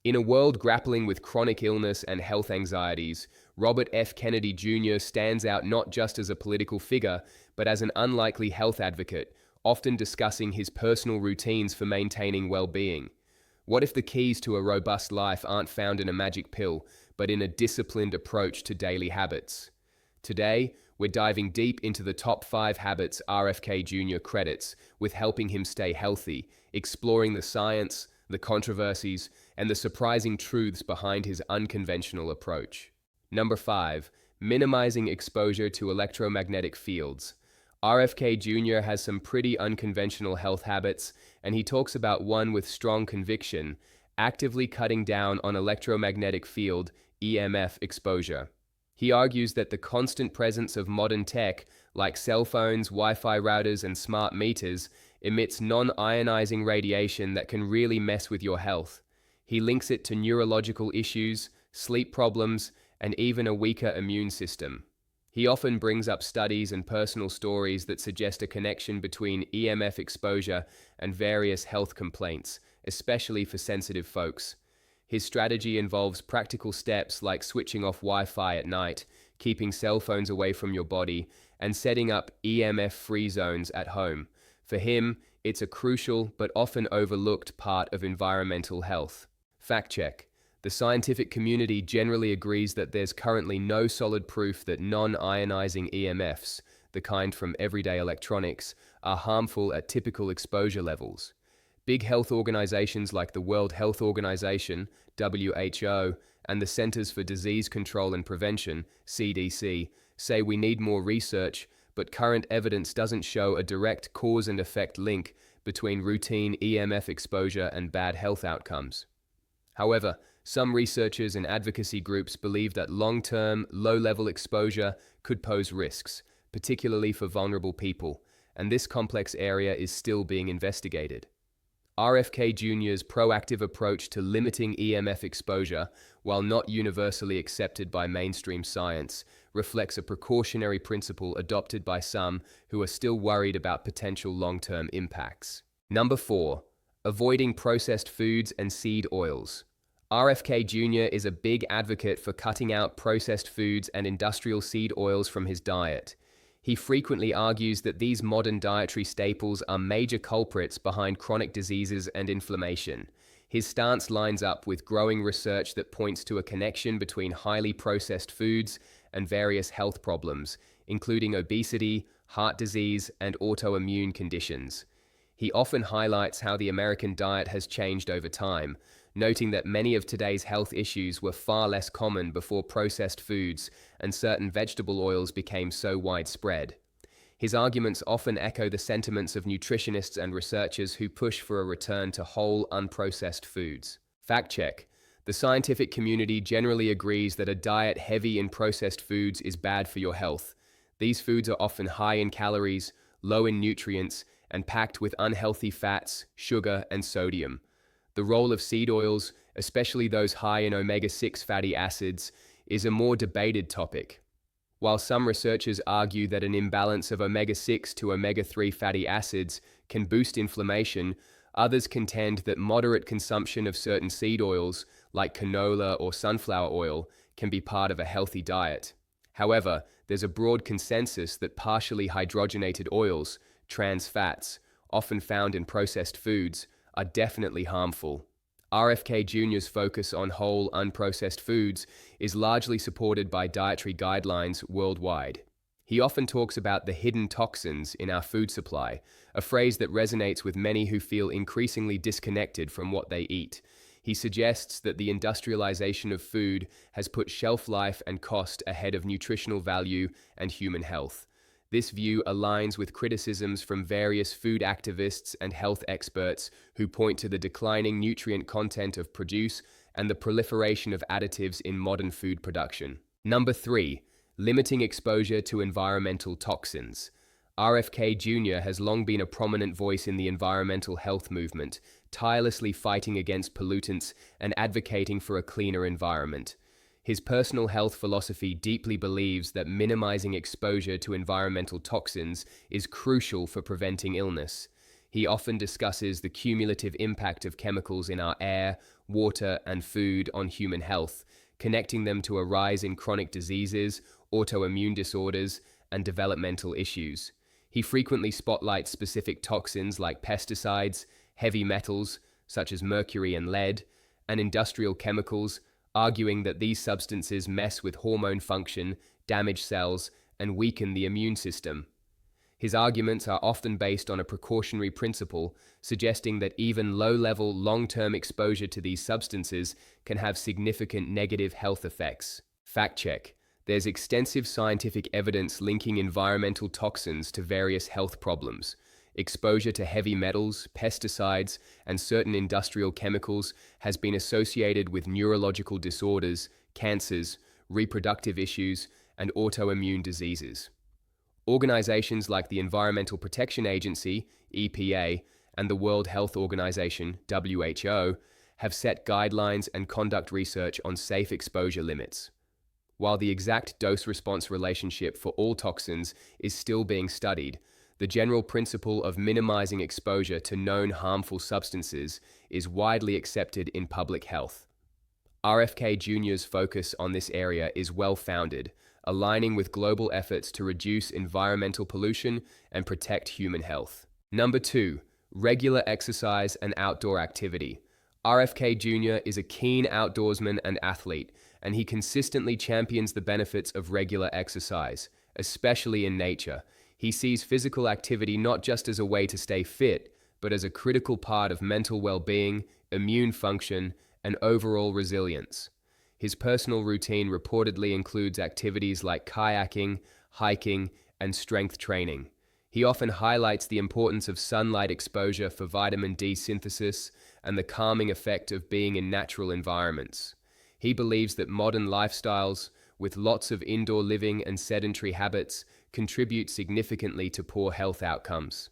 In a world grappling with chronic illness and health anxieties, Robert F. Kennedy Jr. stands out not just as a political figure, but as an unlikely health advocate, often discussing his personal routines for maintaining well-being. What if the keys to a robust life aren't found in a magic pill, but in a disciplined approach to daily habits? Today, we're diving deep into the top 5 habits RFK Jr. credits with helping him stay healthy, exploring the science, the controversies, and the surprising truths behind his unconventional approach. Number 5. Minimizing exposure to electromagnetic fields. RFK Jr. has some pretty unconventional health habits, and he talks about one with strong conviction: actively cutting down on electromagnetic field (EMF) exposure. He argues that the constant presence of modern tech, like cell phones, Wi-Fi routers, and smart meters, emits non-ionizing radiation that can really mess with your health. He links it to neurological issues, sleep problems, and even a weaker immune system. He often brings up studies and personal stories that suggest a connection between EMF exposure and various health complaints, especially for sensitive folks. His strategy involves practical steps like switching off Wi-Fi at night, keeping cell phones away from your body, and setting up EMF-free zones at home. For him, it's a crucial but often overlooked part of environmental health. Fact check. The scientific community generally agrees that there's currently no solid proof that non-ionizing EMFs, the kind from everyday electronics, are harmful at typical exposure levels. Big health organizations like the World Health Organization, WHO, and the Centers for Disease Control and Prevention, CDC, say we need more research, but current evidence doesn't show a direct cause and effect link between routine EMF exposure and bad health outcomes. However, some researchers and advocacy groups believe that long-term, low-level exposure could pose risks, particularly for vulnerable people, and this complex area is still being investigated. RFK Jr.'s proactive approach to limiting EMF exposure, while not universally accepted by mainstream science, reflects a precautionary principle adopted by some who are still worried about potential long-term impacts. Number 4. Avoiding processed foods and seed oils. RFK Jr. is a big advocate for cutting out processed foods and industrial seed oils from his diet. He frequently argues that these modern dietary staples are major culprits behind chronic diseases and inflammation. His stance lines up with growing research that points to a connection between highly processed foods and various health problems, including obesity, heart disease, and autoimmune conditions. He often highlights how the American diet has changed over time, noting that many of today's health issues were far less common before processed foods and certain vegetable oils became so widespread. His arguments often echo the sentiments of nutritionists and researchers who push for a return to whole, unprocessed foods. Fact check. The scientific community generally agrees that a diet heavy in processed foods is bad for your health. These foods are often high in calories, low in nutrients, and packed with unhealthy fats, sugar, and sodium. The role of seed oils, especially those high in omega-6 fatty acids, is a more debated topic. While some researchers argue that an imbalance of omega-6 to omega-3 fatty acids can boost inflammation, others contend that moderate consumption of certain seed oils, like canola or sunflower oil, can be part of a healthy diet. However, there's a broad consensus that partially hydrogenated oils, trans fats, often found in processed foods, are definitely harmful. RFK Jr.'s focus on whole, unprocessed foods is largely supported by dietary guidelines worldwide. He often talks about the hidden toxins in our food supply, a phrase that resonates with many who feel increasingly disconnected from what they eat. He suggests that the industrialization of food has put shelf life and cost ahead of nutritional value and human health. This view aligns with criticisms from various food activists and health experts who point to the declining nutrient content of produce and the proliferation of additives in modern food production. Number 3. Limiting exposure to environmental toxins. RFK Jr. has long been a prominent voice in the environmental health movement, tirelessly fighting against pollutants and advocating for a cleaner environment. His personal health philosophy deeply believes that minimizing exposure to environmental toxins is crucial for preventing illness. He often discusses the cumulative impact of chemicals in our air, water, and food on human health, connecting them to a rise in chronic diseases, autoimmune disorders, and developmental issues. He frequently spotlights specific toxins like pesticides, heavy metals, such as mercury and lead, and industrial chemicals, arguing that these substances mess with hormone function, damage cells, and weaken the immune system. His arguments are often based on a precautionary principle, suggesting that even low-level, long-term exposure to these substances can have significant negative health effects. Fact check. There's extensive scientific evidence linking environmental toxins to various health problems. Exposure to heavy metals, pesticides, and certain industrial chemicals has been associated with neurological disorders, cancers, reproductive issues, and autoimmune diseases. Organizations like the Environmental Protection Agency, EPA, and the World Health Organization, WHO, have set guidelines and conduct research on safe exposure limits. While the exact dose-response relationship for all toxins is still being studied, the general principle of minimizing exposure to known harmful substances is widely accepted in public health. RFK Jr.'s focus on this area is well-founded, aligning with global efforts to reduce environmental pollution and protect human health. Number 2, regular exercise and outdoor activity. RFK Jr. is a keen outdoorsman and athlete, and he consistently champions the benefits of regular exercise, especially in nature. He sees physical activity not just as a way to stay fit, but as a critical part of mental well-being, immune function, and overall resilience. His personal routine reportedly includes activities like kayaking, hiking, and strength training. He often highlights the importance of sunlight exposure for vitamin D synthesis and the calming effect of being in natural environments. He believes that modern lifestyles, with lots of indoor living and sedentary habits, contribute significantly to poor health outcomes.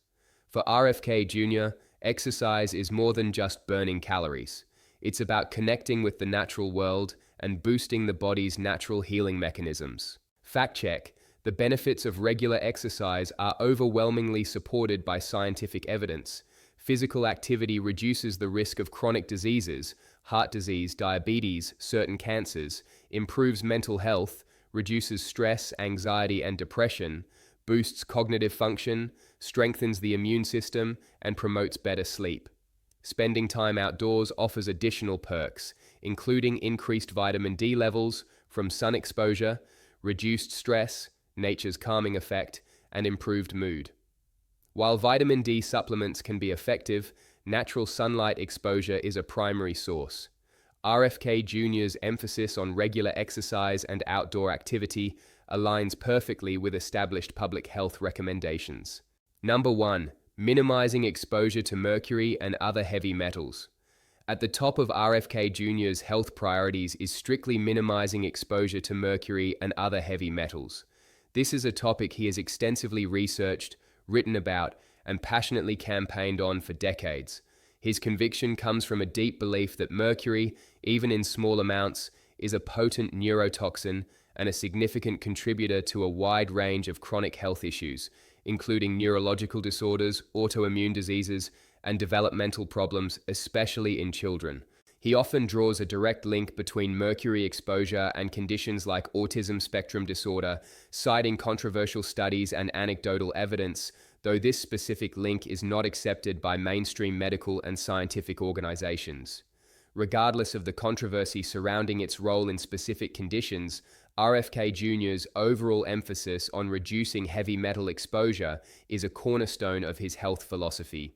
For RFK Jr., exercise is more than just burning calories. It's about connecting with the natural world and boosting the body's natural healing mechanisms. Fact check. The benefits of regular exercise are overwhelmingly supported by scientific evidence. Physical activity reduces the risk of chronic diseases, heart disease, diabetes, certain cancers, improves mental health, reduces stress, anxiety, and depression, boosts cognitive function, strengthens the immune system, and promotes better sleep. Spending time outdoors offers additional perks, including increased vitamin D levels from sun exposure, reduced stress, nature's calming effect, and improved mood. While vitamin D supplements can be effective, natural sunlight exposure is a primary source. RFK Jr.'s emphasis on regular exercise and outdoor activity aligns perfectly with established public health recommendations. Number 1. Minimizing exposure to mercury and other heavy metals. At the top of RFK Jr.'s health priorities is strictly minimizing exposure to mercury and other heavy metals. This is a topic he has extensively researched, written about, and passionately campaigned on for decades. His conviction comes from a deep belief that mercury, even in small amounts, is a potent neurotoxin and a significant contributor to a wide range of chronic health issues, including neurological disorders, autoimmune diseases, and developmental problems, especially in children. He often draws a direct link between mercury exposure and conditions like autism spectrum disorder, citing controversial studies and anecdotal evidence, though this specific link is not accepted by mainstream medical and scientific organizations. Regardless of the controversy surrounding its role in specific conditions, RFK Jr.'s overall emphasis on reducing heavy metal exposure is a cornerstone of his health philosophy.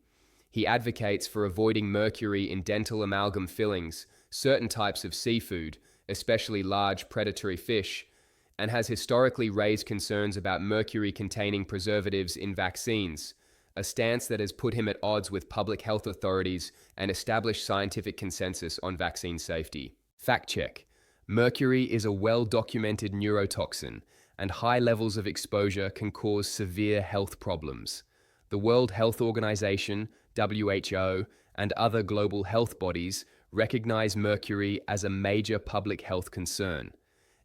He advocates for avoiding mercury in dental amalgam fillings, certain types of seafood, especially large predatory fish, and has historically raised concerns about mercury-containing preservatives in vaccines, a stance that has put him at odds with public health authorities and established scientific consensus on vaccine safety. Fact check. Mercury is a well-documented neurotoxin, and high levels of exposure can cause severe health problems. The World Health Organization, WHO, and other global health bodies recognize mercury as a major public health concern.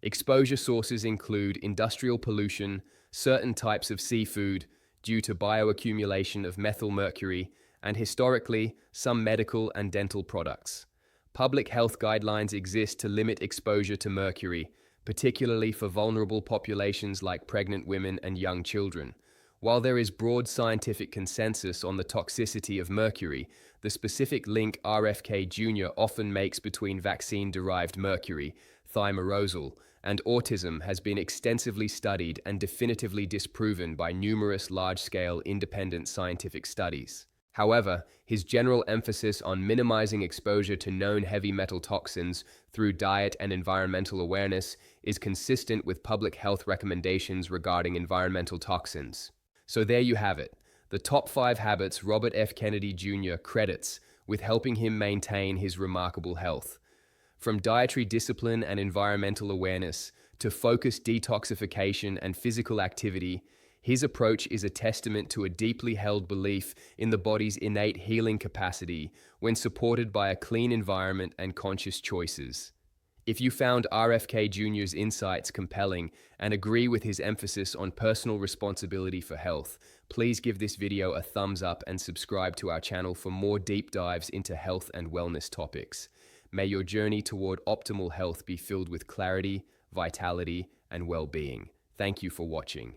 Exposure sources include industrial pollution, certain types of seafood due to bioaccumulation of methylmercury, and historically, some medical and dental products. Public health guidelines exist to limit exposure to mercury, particularly for vulnerable populations like pregnant women and young children. While there is broad scientific consensus on the toxicity of mercury, the specific link RFK Jr. often makes between vaccine-derived mercury, thimerosal, and autism has been extensively studied and definitively disproven by numerous large-scale independent scientific studies. However, his general emphasis on minimizing exposure to known heavy metal toxins through diet and environmental awareness is consistent with public health recommendations regarding environmental toxins. So there you have it, the top 5 habits Robert F. Kennedy Jr. credits with helping him maintain his remarkable health. From dietary discipline and environmental awareness to focused detoxification and physical activity, his approach is a testament to a deeply held belief in the body's innate healing capacity when supported by a clean environment and conscious choices. If you found RFK Jr.'s insights compelling and agree with his emphasis on personal responsibility for health, please give this video a thumbs up and subscribe to our channel for more deep dives into health and wellness topics. May your journey toward optimal health be filled with clarity, vitality, and well-being. Thank you for watching.